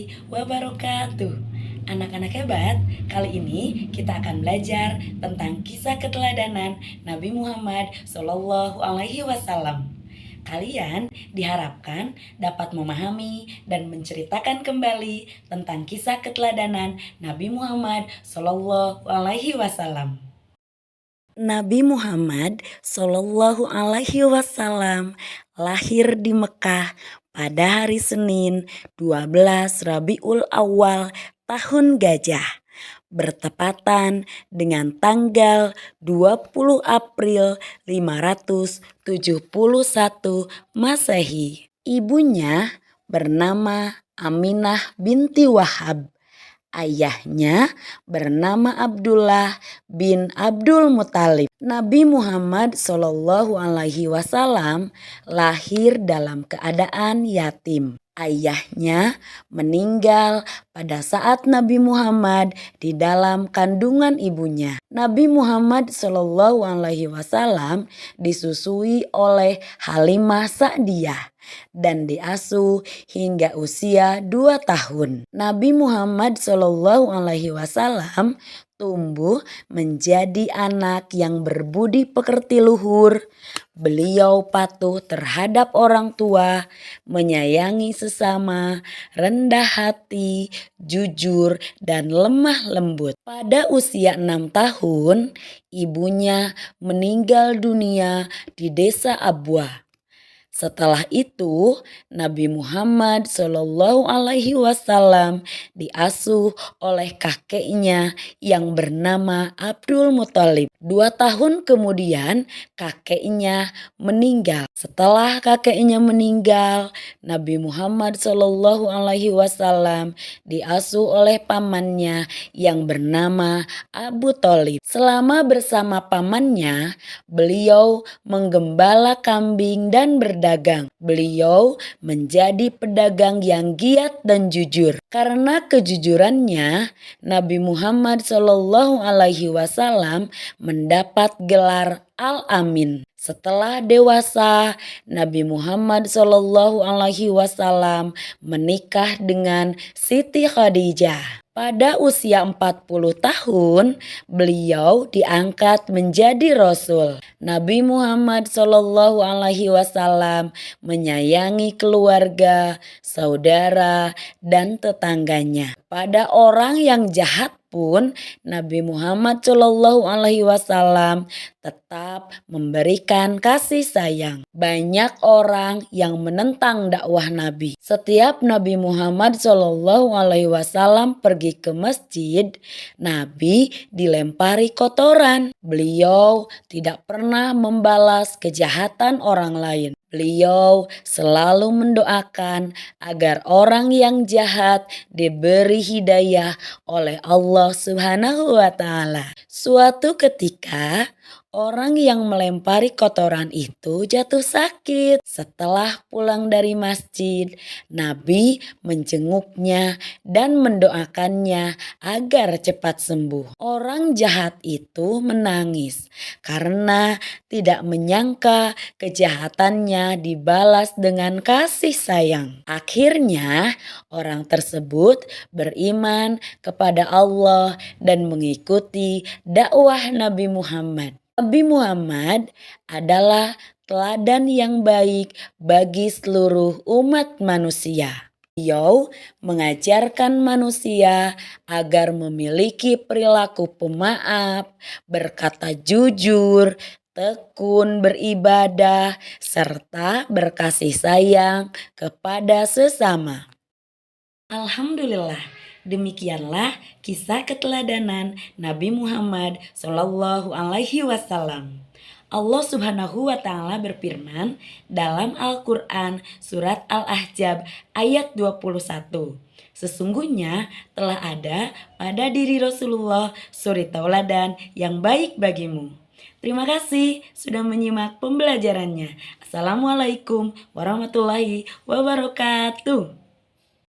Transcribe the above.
warahmatullahi wabarakatuh. Anak-anak hebat, kali ini kita akan belajar tentang kisah keteladanan Nabi Muhammad SAW. Kalian diharapkan dapat memahami dan menceritakan kembali tentang kisah keteladanan Nabi Muhammad SAW. Nabi Muhammad SAW lahir di Mekah pada hari Senin 12 Rabiul Awal tahun Gajah, bertepatan dengan tanggal 20 April 571 Masehi. Ibunya bernama Aminah binti Wahab. Ayahnya bernama Abdullah bin Abdul Muthalib. Nabi Muhammad SAW lahir dalam keadaan yatim. Ayahnya meninggal pada saat Nabi Muhammad di dalam kandungan ibunya. Nabi Muhammad SAW disusui oleh Halimah Sa'diyah dan diasuh hingga usia 2 tahun. Nabi Muhammad SAW tumbuh menjadi anak yang berbudi pekerti luhur. Beliau patuh terhadap orang tua, menyayangi sesama, rendah hati, jujur, dan lemah lembut. Pada usia 6 tahun, ibunya meninggal dunia di desa Abwah. Setelah itu, Nabi Muhammad SAW diasuh oleh kakeknya yang bernama Abdul Muthalib. 2 tahun kemudian kakeknya meninggal. Setelah kakeknya meninggal, Nabi Muhammad SAW diasuh oleh pamannya yang bernama Abu Thalib. Selama bersama pamannya, beliau menggembala kambing dan berdagang. Beliau menjadi pedagang yang giat dan jujur. Karena kejujurannya, Nabi Muhammad SAW mendapat gelar Al-Amin. Setelah dewasa, Nabi Muhammad SAW menikah dengan Siti Khadijah. Pada usia 40 tahun, beliau diangkat menjadi Rasul. Nabi Muhammad SAW menyayangi keluarga, saudara, dan tetangganya. Pada orang yang jahat pun, Nabi Muhammad SAW tetap memberikan kasih sayang. Banyak orang yang menentang dakwah Nabi. Setiap Nabi Muhammad SAW pergi ke masjid, Nabi dilempari kotoran. Beliau tidak pernah membalas kejahatan orang lain. Beliau selalu mendoakan agar orang yang jahat diberi hidayah oleh Allah Subhanahu wa Ta'ala. Suatu ketika, orang yang melempari kotoran itu jatuh sakit. Setelah pulang dari masjid, Nabi menjenguknya dan mendoakannya agar cepat sembuh. Orang jahat itu menangis karena tidak menyangka kejahatannya dibalas dengan kasih sayang. Akhirnya, orang tersebut beriman kepada Allah dan mengikuti dakwah Nabi Muhammad. Nabi Muhammad adalah teladan yang baik bagi seluruh umat manusia. Beliau mengajarkan manusia agar memiliki perilaku pemaaf, berkata jujur, tekun beribadah, serta berkasih sayang kepada sesama. Alhamdulillah, demikianlah kisah keteladanan Nabi Muhammad SAW. Allah Subhanahu wa Ta'ala berfirman dalam Al-Quran surat Al-Ahzab ayat 21. Sesungguhnya telah ada pada diri Rasulullah suri tauladan yang baik bagimu. Terima kasih sudah menyimak pembelajarannya. Assalamualaikum warahmatullahi wabarakatuh.